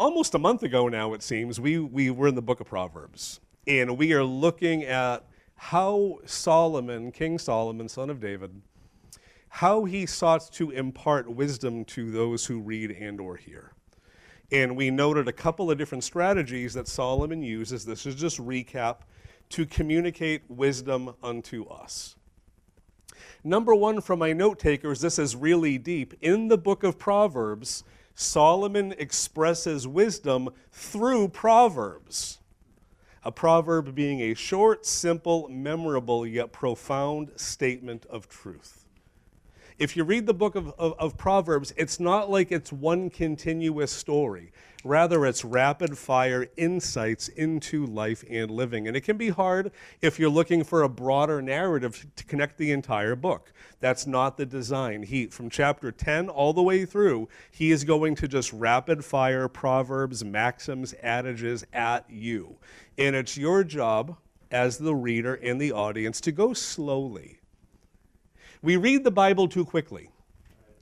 almost a month ago now, it seems, we were in the book of Proverbs. And we are looking at how Solomon, King Solomon, son of David, how he sought to impart wisdom to those who read and or hear. And we noted a couple of different strategies that Solomon uses, this is just recap, to communicate wisdom unto us. Number one, from my note takers, this is really deep. In the book of Proverbs, Solomon expresses wisdom through Proverbs. A proverb being a short, simple, memorable, yet profound statement of truth. If you read the book of Proverbs, it's not like it's one continuous story. Rather, it's rapid-fire insights into life and living. And it can be hard if you're looking for a broader narrative to connect the entire book. That's not the design. From chapter 10 all the way through, he is going to just rapid-fire proverbs, maxims, adages at you. And it's your job as the reader and the audience to go slowly. We read the Bible too quickly.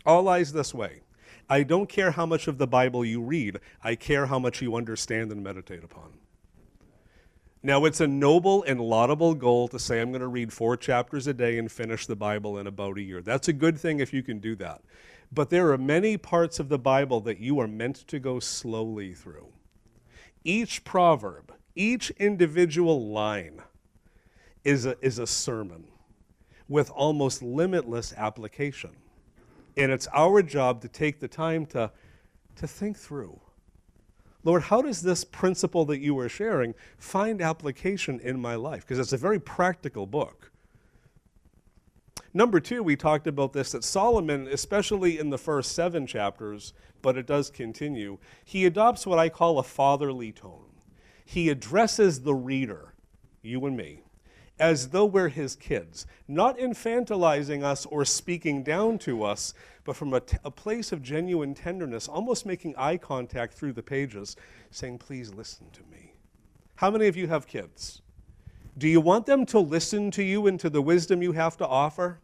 All eyes this way. I don't care how much of the Bible you read. I care how much you understand and meditate upon. Now, it's a noble and laudable goal to say I'm going to read 4 chapters a day and finish the Bible in about a year. That's a good thing if you can do that. But there are many parts of the Bible that you are meant to go slowly through. Each proverb, each individual line is a sermon with almost limitless application. And it's our job to take the time to think through. Lord, how does this principle that you are sharing find application in my life? Because it's a very practical book. Number 2, we talked about this, that Solomon, especially in the first 7 chapters, but it does continue, he adopts what I call a fatherly tone. He addresses the reader, you and me, as though we're his kids, not infantilizing us or speaking down to us, but from a place of genuine tenderness, almost making eye contact through the pages, saying, please listen to me. How many of you have kids? Do you want them to listen to you and to the wisdom you have to offer?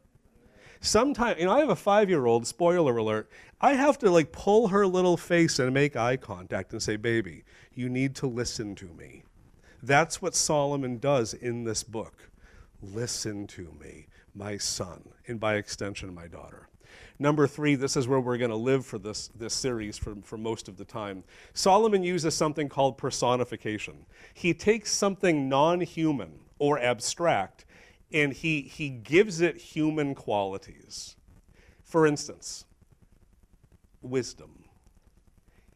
Sometimes, I have a 5-year-old, spoiler alert, I have to pull her little face and make eye contact and say, baby, you need to listen to me. That's what Solomon does in this book. Listen to me, my son, and by extension, my daughter. Number 3, this is where we're going to live for this series for most of the time. Solomon uses something called personification. He takes something non-human or abstract, and he gives it human qualities. For instance, wisdom.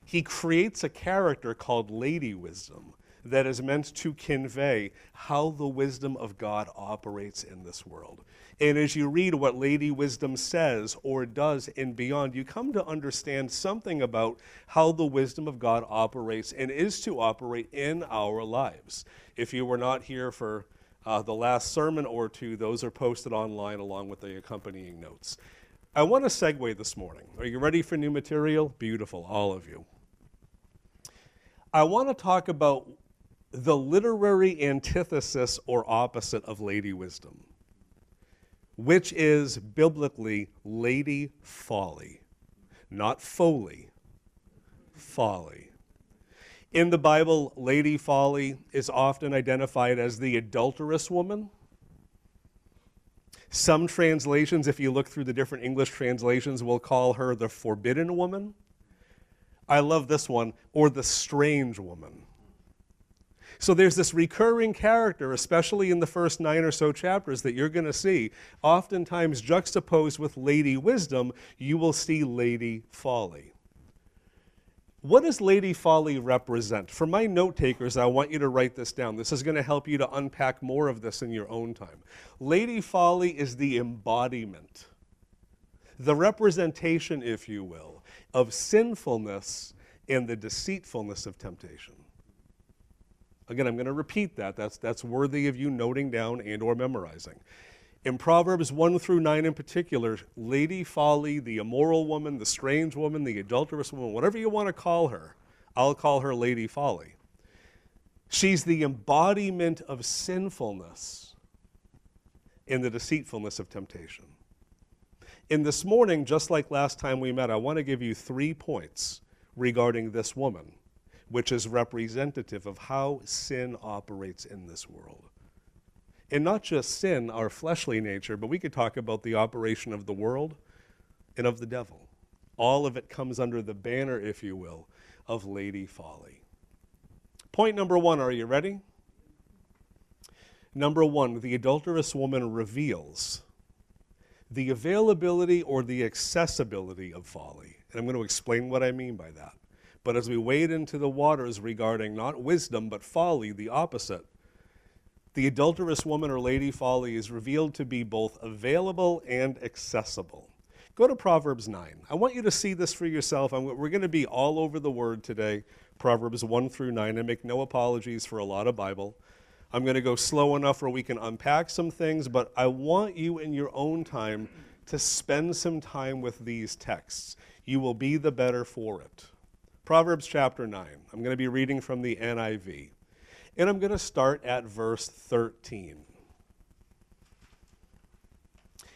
He creates a character called Lady Wisdom that is meant to convey how the wisdom of God operates in this world. And as you read what Lady Wisdom says or does and beyond, you come to understand something about how the wisdom of God operates and is to operate in our lives. If you were not here for the last sermon or 2, those are posted online along with the accompanying notes. I want to segue this morning. Are you ready for new material? Beautiful, all of you. I want to talk about the literary antithesis or opposite of Lady Wisdom, which is biblically Lady Folly, not Foley, folly. In the Bible, Lady Folly is often identified as the adulterous woman. Some translations, if you look through the different English translations, will call her the forbidden woman. I love this one, or the strange woman. So there's this recurring character, especially in the first 9 or so chapters that you're going to see. Oftentimes juxtaposed with Lady Wisdom, you will see Lady Folly. What does Lady Folly represent? For my note takers, I want you to write this down. This is going to help you to unpack more of this in your own time. Lady Folly is the embodiment, the representation, if you will, of sinfulness and the deceitfulness of temptation. Again, I'm going to repeat that. That's worthy of you noting down and or memorizing. In Proverbs 1 through 9 in particular, Lady Folly, the immoral woman, the strange woman, the adulterous woman, whatever you want to call her, I'll call her Lady Folly. She's the embodiment of sinfulness and the deceitfulness of temptation. And this morning, just like last time we met, I want to give you 3 points regarding this woman. which is representative of how sin operates in this world. And not just sin, our fleshly nature, but we could talk about the operation of the world and of the devil. All of it comes under the banner, if you will, of Lady Folly. Point number 1, are you ready? Number 1, the adulterous woman reveals the availability or the accessibility of folly. And I'm going to explain what I mean by that. But as we wade into the waters regarding not wisdom, but folly, the opposite, the adulterous woman or Lady Folly is revealed to be both available and accessible. Go to Proverbs 9. I want you to see this for yourself. We're going to be all over the word today, Proverbs 1 through 9. I make no apologies for a lot of Bible. I'm going to go slow enough where we can unpack some things, but I want you in your own time to spend some time with these texts. You will be the better for it. Proverbs chapter 9. I'm going to be reading from the NIV. And I'm going to start at verse 13.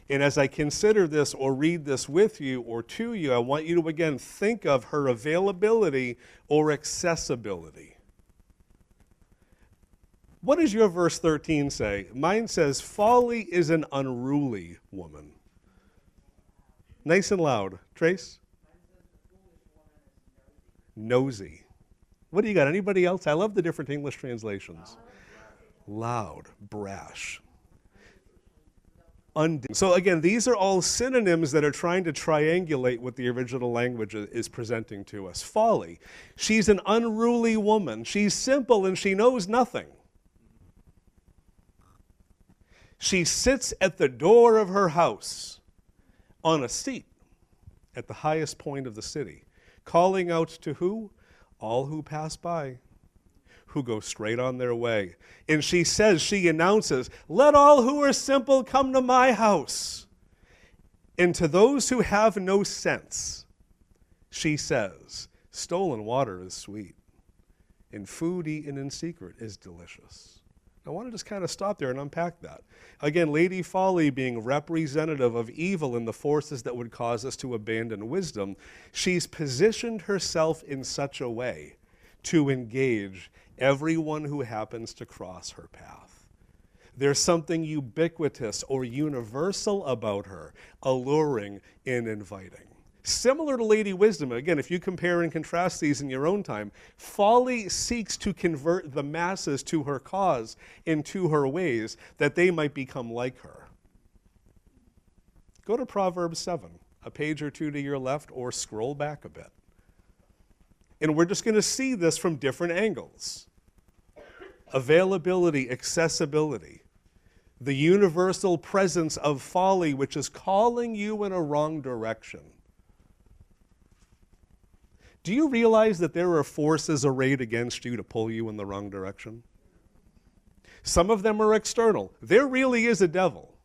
And as I consider this or read this with you or to you, I want you to again think of her availability or accessibility. What does your verse 13 say? Mine says, folly is an unruly woman. Nice and loud. Trace? Nosy. What do you got? Anybody else? I love the different English translations. Loud, brash. So again, these are all synonyms that are trying to triangulate what the original language is presenting to us. Folly. She's an unruly woman. She's simple and she knows nothing. She sits at the door of her house on a seat at the highest point of the city, calling out to who? All who pass by, who go straight on their way. And she announces, let all who are simple come to my house. And to those who have no sense, she says, stolen water is sweet, and food eaten in secret is delicious. I want to just kind of stop there and unpack that. Again, Lady Folly being representative of evil and the forces that would cause us to abandon wisdom, she's positioned herself in such a way to engage everyone who happens to cross her path. There's something ubiquitous or universal about her, alluring and inviting. Similar to Lady Wisdom, again, if you compare and contrast these in your own time, folly seeks to convert the masses to her cause and to her ways that they might become like her. Go to Proverbs 7, a page or two to your left, or scroll back a bit. And we're just going to see this from different angles. Availability, accessibility, the universal presence of folly, which is calling you in a wrong direction. Do you realize that there are forces arrayed against you to pull you in the wrong direction? Some of them are external. There really is a devil.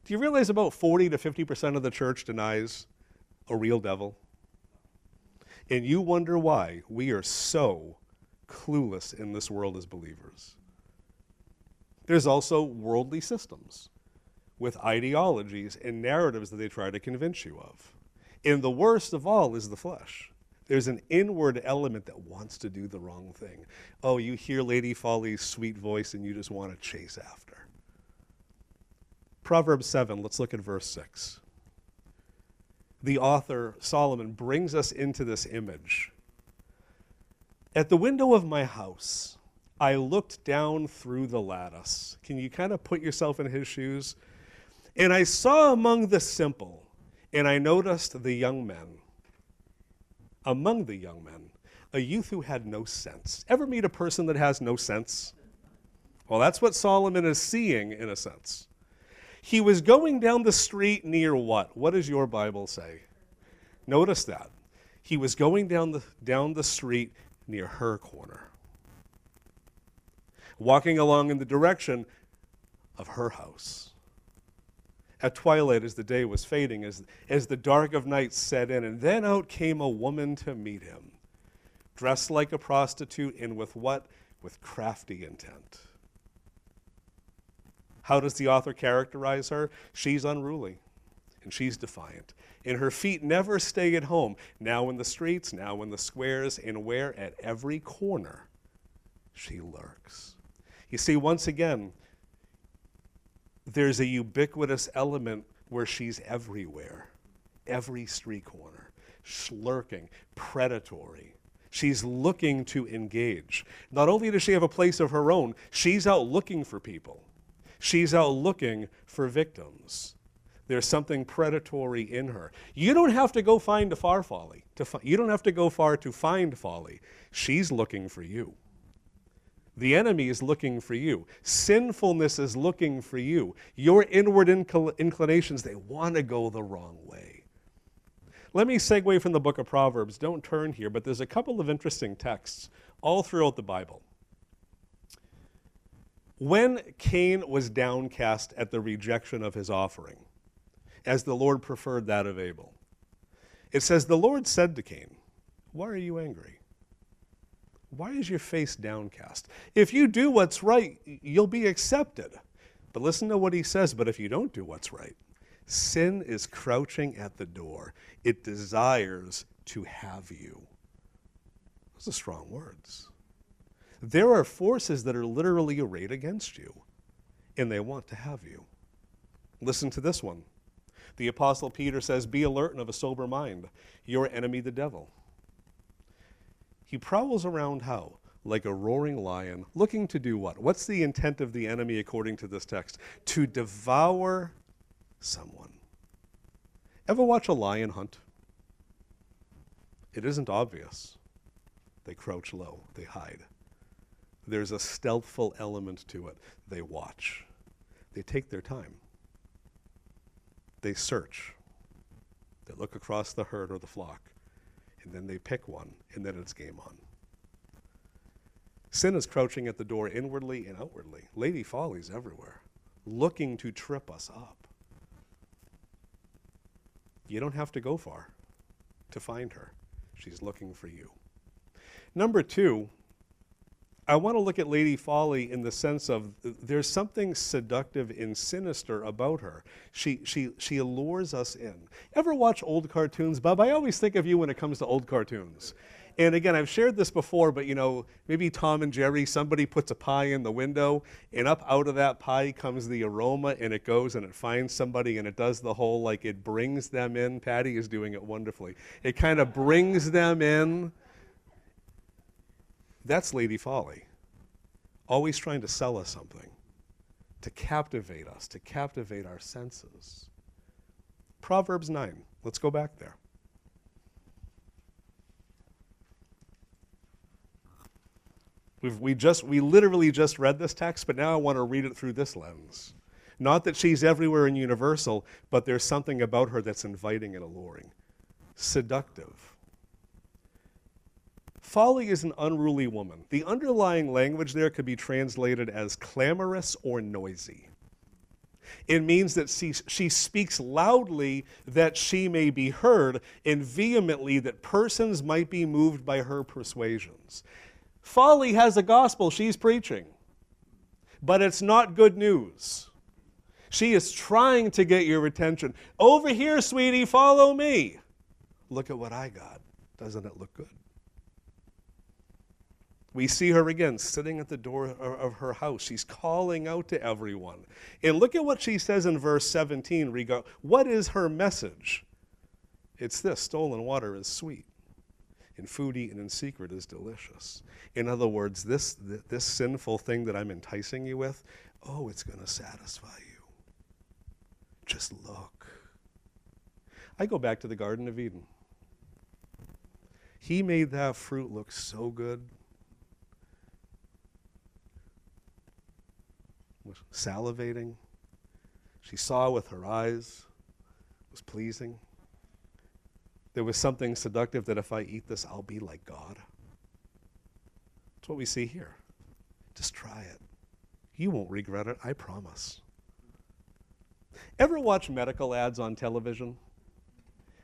Do you realize about 40 to 50% of the church denies a real devil? And you wonder why we are so clueless in this world as believers. There's also worldly systems with ideologies and narratives that they try to convince you of. And the worst of all is the flesh. There's an inward element that wants to do the wrong thing. Oh, you hear Lady Folly's sweet voice and you just want to chase after. Proverbs 7, let's look at verse 6. The author, Solomon, brings us into this image. At the window of my house, I looked down through the lattice. Can you kind of put yourself in his shoes? And I saw among the simple, and I noticed the young men. Among the young men, a youth who had no sense. Ever meet a person that has no sense? Well, that's what Solomon is seeing in a sense. He was going down the street near what? What does your Bible say? Notice that. He was going down the street near her corner. Walking along in the direction of her house. At twilight, as the day was fading, as the dark of night set in, and then out came a woman to meet him, dressed like a prostitute and with what? With crafty intent. How does the author characterize her? She's unruly, and she's defiant. and her feet never stay at home. Now in the streets, now in the squares, and where at every corner she lurks. You see, once again, there's a ubiquitous element where she's everywhere, every street corner, lurking, predatory. She's looking to engage. Not only does she have a place of her own, she's out looking for people. She's out looking for victims. There's something predatory in her. You don't have to go find a far folly. You don't have to go far to find folly. She's looking for you. The enemy is looking for you. Sinfulness is looking for you. Your inward inclinations, they want to go the wrong way. Let me segue from the book of Proverbs. Don't turn here, but there's a couple of interesting texts all throughout the Bible. When Cain was downcast at the rejection of his offering, as the Lord preferred that of Abel, it says, the Lord said to Cain, why are you angry? Why is your face downcast? If you do what's right, you'll be accepted. But listen to what he says, but if you don't do what's right, sin is crouching at the door. It desires to have you. Those are strong words. There are forces that are literally arrayed against you, and they want to have you. Listen to this one. The Apostle Peter says, be alert and of a sober mind. Your enemy, the devil. He prowls around how? Like a roaring lion, looking to do what? What's the intent of the enemy according to this text? To devour someone. Ever watch a lion hunt? It isn't obvious. They crouch low, they hide. There's a stealthful element to it. They watch. They take their time. They search. They look across the herd or the flock. And then they pick one, and then it's game on. Sin is crouching at the door inwardly and outwardly. Lady Folly's everywhere, looking to trip us up. You don't have to go far to find her. She's looking for you. Number two, I want to look at Lady Folly in the sense of there's something seductive and sinister about her. She allures us in. Ever watch old cartoons, Bob? I always think of you when it comes to old cartoons. And again, I've shared this before, but maybe Tom and Jerry, somebody puts a pie in the window, and up out of that pie comes the aroma, and it goes and it finds somebody, and it does the whole, like, it brings them in. Patty is doing it wonderfully. It kind of brings them in. That's Lady Folly. Always trying to sell us something, to captivate us, to captivate our senses. Proverbs 9. Let's go back there. We literally just read this text, but now I want to read it through this lens. Not that she's everywhere and universal, but there's something about her that's inviting and alluring. Seductive. Folly is an unruly woman. The underlying language there could be translated as clamorous or noisy. It means that she speaks loudly that she may be heard, and vehemently that persons might be moved by her persuasions. Folly has a gospel she's preaching, but it's not good news. She is trying to get your attention. Over here, sweetie, follow me. Look at what I got. Doesn't it look good? We see her again sitting at the door of her house. She's calling out to everyone. And look at what she says in verse 17. What is her message? It's this: stolen water is sweet, and food eaten in secret is delicious. In other words, this sinful thing that I'm enticing you with, it's going to satisfy you. Just look. I go back to the Garden of Eden. He made that fruit look so good. Was salivating. She saw with her eyes. It was pleasing. There was something seductive that if I eat this, I'll be like God. That's what we see here. Just try it. You won't regret it, I promise. Ever watch medical ads on television?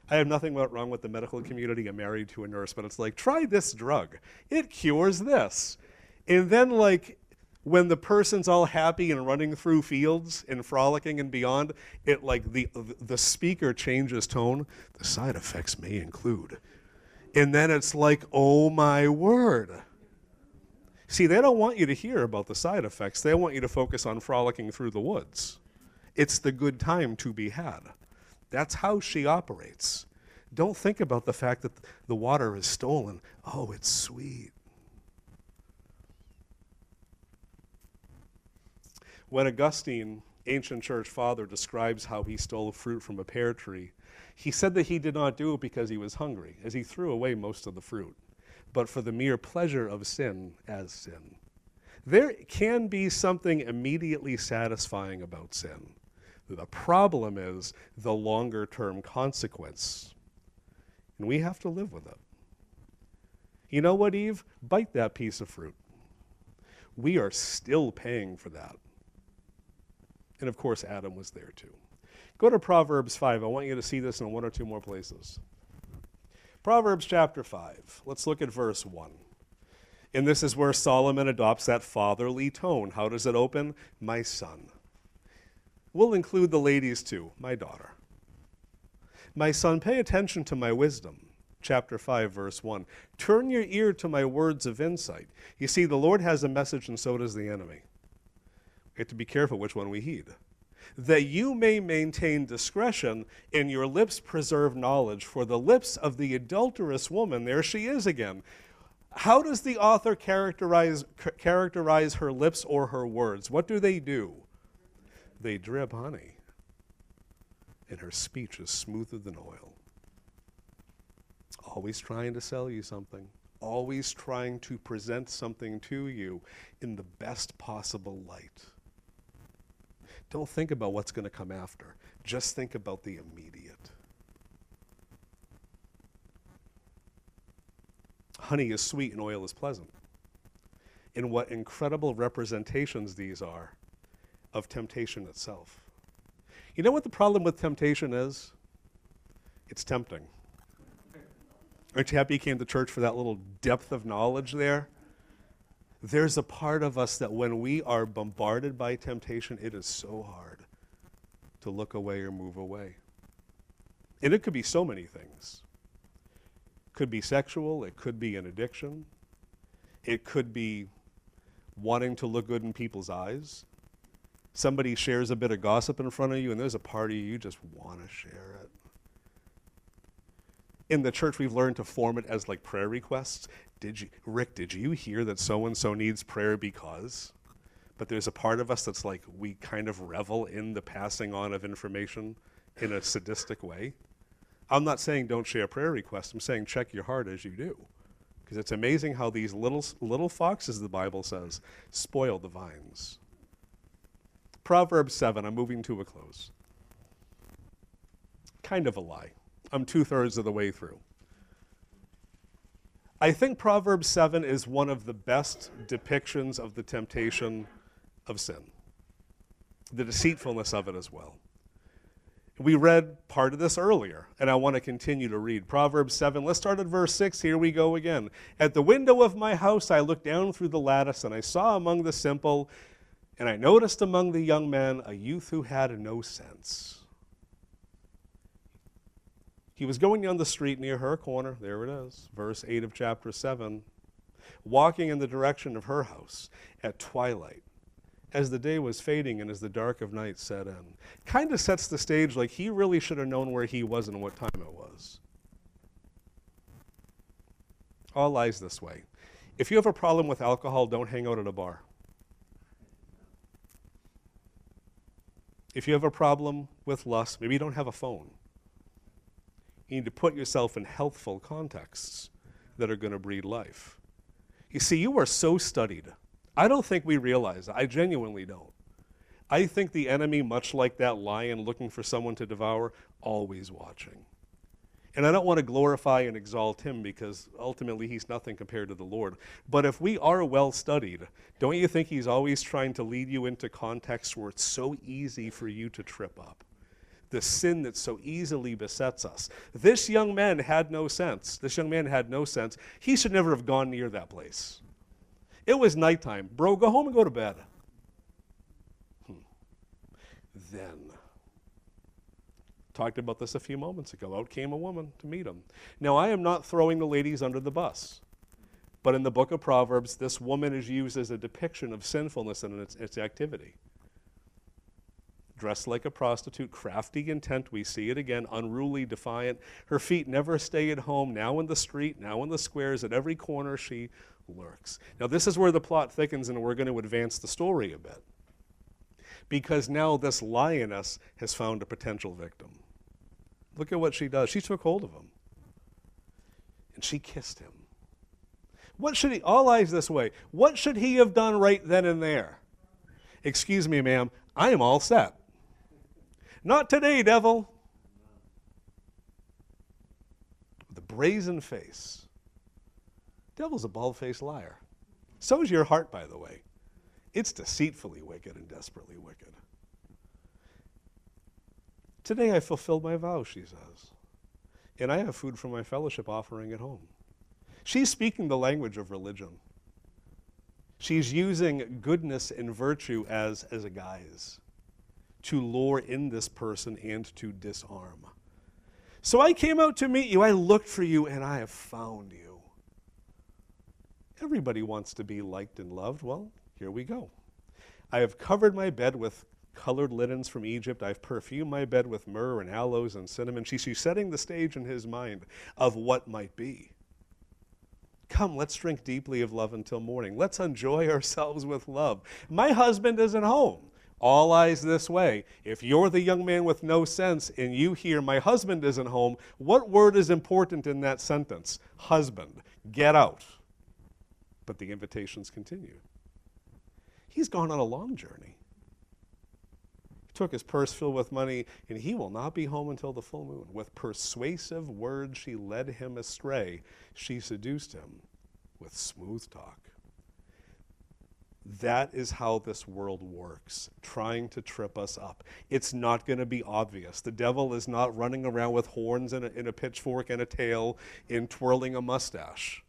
I have nothing wrong with the medical community. I'm married to a nurse, but it's like, try this drug. It cures this. And then, like, When the person's all happy and running through fields and frolicking and beyond, it like the speaker changes tone. The side effects may include. And then it's like, oh my word. See, they don't want you to hear about the side effects. They want you to focus on frolicking through the woods. It's the good time to be had. That's how she operates. Don't think about the fact that the water is stolen. Oh, it's sweet. When Augustine, ancient church father, describes how he stole fruit from a pear tree, he said that he did not do it because he was hungry, as he threw away most of the fruit, but for the mere pleasure of sin as sin. There can be something immediately satisfying about sin. The problem is the longer-term consequence, and we have to live with it. You know what, Eve? Bite that piece of fruit. We are still paying for that. And of course, Adam was there too. Go to Proverbs 5. I want you to see this in one or two more places. Proverbs chapter 5. Let's look at verse 1. And this is where Solomon adopts that fatherly tone. How does it open? My son. We'll include the ladies too. My daughter. My son, pay attention to my wisdom. Chapter 5, verse 1. Turn your ear to my words of insight. You see, the Lord has a message and so does the enemy. We have to be careful which one we heed. That you may maintain discretion, and your lips preserve knowledge. For the lips of the adulterous woman, there she is again. How does the author characterize her lips or her words? What do? They drip honey, and her speech is smoother than oil. Always trying to sell you something. Always trying to present something to you in the best possible light. Don't think about what's going to come after. Just think about the immediate. Honey is sweet and oil is pleasant. And what incredible representations these are of temptation itself. You know what the problem with temptation is? It's tempting. Aren't you happy you came to church for that little depth of knowledge there? There's a part of us that when we are bombarded by temptation, it is so hard to look away or move away. And it could be so many things. It could be sexual, it could be an addiction, it could be wanting to look good in people's eyes. Somebody shares a bit of gossip in front of you and there's a part of you just want to share it. In the church, we've learned to form it as like prayer requests. Rick, did you hear that so-and-so needs prayer because? But there's a part of us that's like, we kind of revel in the passing on of information in a sadistic way. I'm not saying don't share prayer requests. I'm saying check your heart as you do. Because it's amazing how these little foxes, the Bible says, spoil the vines. Proverbs 7, I'm moving to a close. Kind of a lie. I'm 2/3 of the way through. I think Proverbs 7 is one of the best depictions of the temptation of sin, the deceitfulness of it as well. We read part of this earlier, and I want to continue to read. Proverbs 7, let's start at verse 6. Here we go again. At the window of my house I looked down through the lattice, and I saw among the simple, and I noticed among the young men a youth who had no sense. He was going down the street near her corner, there it is, verse 8 of chapter 7, walking in the direction of her house at twilight, as the day was fading and as the dark of night set in. Kind of sets the stage like he really should have known where he was and what time it was. All lies this way. If you have a problem with alcohol, don't hang out at a bar. If you have a problem with lust, maybe you don't have a phone. You need to put yourself in healthful contexts that are going to breed life. You see, you are so studied. I don't think we realize it. I genuinely don't. I think the enemy, much like that lion looking for someone to devour, always watching. And I don't want to glorify and exalt him because ultimately he's nothing compared to the Lord. But if we are well studied, don't you think he's always trying to lead you into contexts where it's so easy for you to trip up? The sin that so easily besets us. This young man had no sense. He should never have gone near that place. It was nighttime. Bro, go home and go to bed. Then, talked about this a few moments ago. Out came a woman to meet him. Now, I am not throwing the ladies under the bus, but in the book of Proverbs, this woman is used as a depiction of sinfulness and its activity. Dressed like a prostitute, crafty intent, we see it again, unruly, defiant. Her feet never stay at home, now in the street, now in the squares, at every corner she lurks. Now, this is where the plot thickens, and we're going to advance the story a bit. Because now this lioness has found a potential victim. Look at what she does. She took hold of him. And she kissed him. What should he, all eyes this way, what should he have done right then and there? Excuse me, ma'am, I am all set. Not today, devil. With a brazen face. Devil's a bald-faced liar. So is your heart, by the way. It's deceitfully wicked and desperately wicked. Today I fulfilled my vow, she says, and I have food from my fellowship offering at home. She's speaking the language of religion. She's using goodness and virtue as a guise to lure in this person and to disarm. So I came out to meet you, I looked for you, and I have found you. Everybody wants to be liked and loved. Well, here we go. I have covered my bed with colored linens from Egypt. I've perfumed my bed with myrrh and aloes and cinnamon. She's setting the stage in his mind of what might be. Come, let's drink deeply of love until morning. Let's enjoy ourselves with love. My husband isn't home. All eyes this way. If you're the young man with no sense and you hear my husband isn't home, what word is important in that sentence? Husband. Get out. But the invitations continue. He's gone on a long journey. He took his purse filled with money, and he will not be home until the full moon. With persuasive words she led him astray. She seduced him with smooth talk. That is how this world works, trying to trip us up. It's not going to be obvious. The devil is not running around with horns and a pitchfork and a tail and twirling a mustache.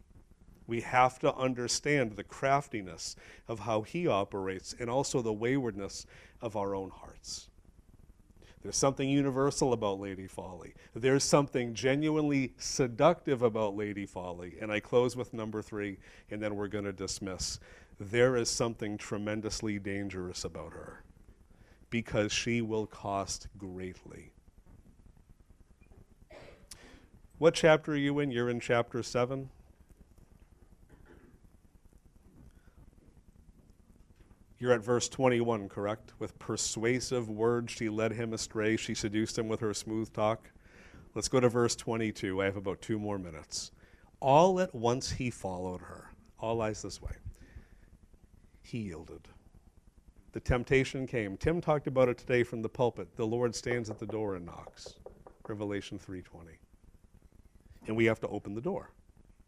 We have to understand the craftiness of how he operates and also the waywardness of our own hearts. There's something universal about Lady Folly. There's something genuinely seductive about Lady Folly. And I close with number 3, and then we're going to dismiss. There is something tremendously dangerous about her because she will cost greatly. What chapter are you in? You're in chapter 7. You're at verse 21, correct? With persuasive words, she led him astray. She seduced him with her smooth talk. Let's go to verse 22. I have about 2 more minutes. All at once he followed her. All eyes this way. He yielded. The temptation came. Tim talked about it today from the pulpit. The Lord stands at the door and knocks. Revelation 3:20. And we have to open the door.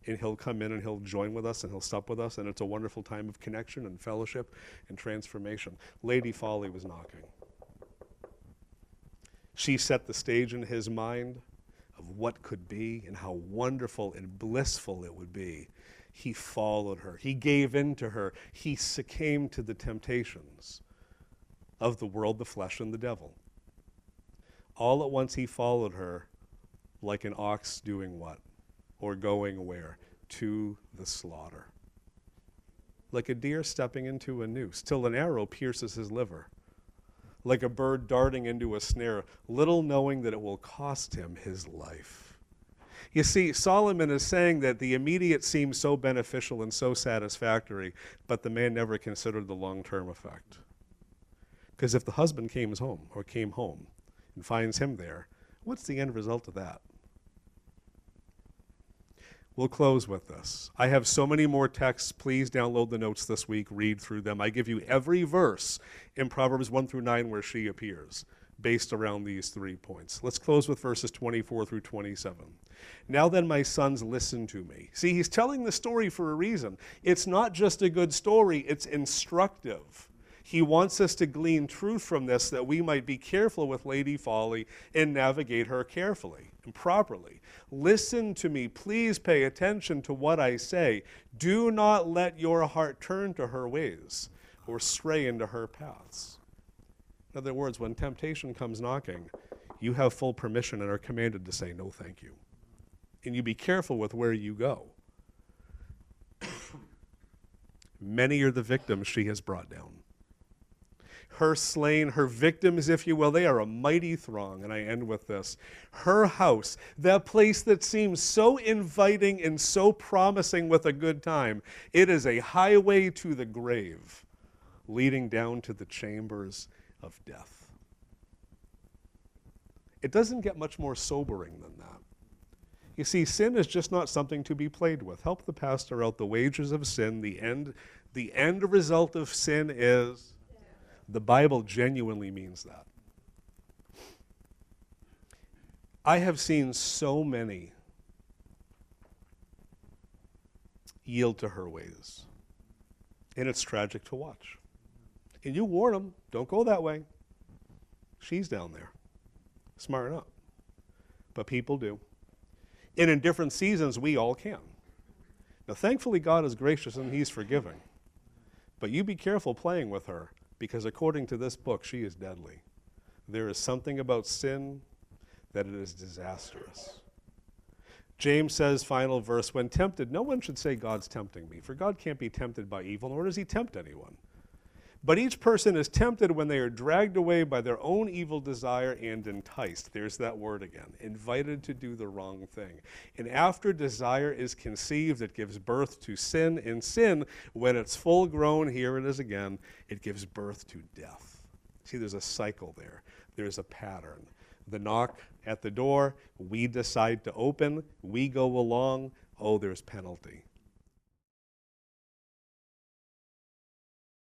And he'll come in and he'll join with us and he'll sup with us, and it's a wonderful time of connection and fellowship and transformation. Lady Folly was knocking. She set the stage in his mind of what could be and how wonderful and blissful it would be. He followed her. He gave in to her. He succumbed to the temptations of the world, the flesh, and the devil. All at once he followed her like an ox doing what? Or going where? To the slaughter. Like a deer stepping into a noose, till an arrow pierces his liver. Like a bird darting into a snare, little knowing that it will cost him his life. You see, Solomon is saying that the immediate seems so beneficial and so satisfactory, but the man never considered the long-term effect. Because if the husband came home and finds him there, what's the end result of that? We'll close with this. I have so many more texts. Please download the notes this week. Read through them. I give you every verse in Proverbs 1 through 9 where she appears, based around these 3 points. Let's close with verses 24 through 27. Now then, my sons, listen to me. See, he's telling the story for a reason. It's not just a good story. It's instructive. He wants us to glean truth from this that we might be careful with Lady Folly and navigate her carefully and properly. Listen to me. Please pay attention to what I say. Do not let your heart turn to her ways or stray into her paths. In other words, when temptation comes knocking, you have full permission and are commanded to say no thank you. And you be careful with where you go. Many are the victims she has brought down. Her slain, her victims, if you will, they are a mighty throng. And I end with this. Her house, that place that seems so inviting and so promising with a good time, it is a highway to the grave, leading down to the chambers of death. It doesn't get much more sobering than that. You see, sin is just not something to be played with. Help the pastor out. The wages of sin, the end result of sin is... The Bible genuinely means that. I have seen so many yield to her ways, and it's tragic to watch. And you warn them, don't go that way. She's down there. Smarten up. But people do. And in different seasons, we all can. Now, thankfully, God is gracious and He's forgiving. But you be careful playing with her, because according to this book, she is deadly. There is something about sin that it is disastrous. James says, final verse, when tempted, no one should say God's tempting me, for God can't be tempted by evil, nor does He tempt anyone. But each person is tempted when they are dragged away by their own evil desire and enticed. There's that word again, invited to do the wrong thing. And after desire is conceived, it gives birth to sin. And sin, when it's full grown, here it is again, it gives birth to death. See, there's a cycle there. There's a pattern. The knock at the door, we decide to open, we go along, oh, there's penalty.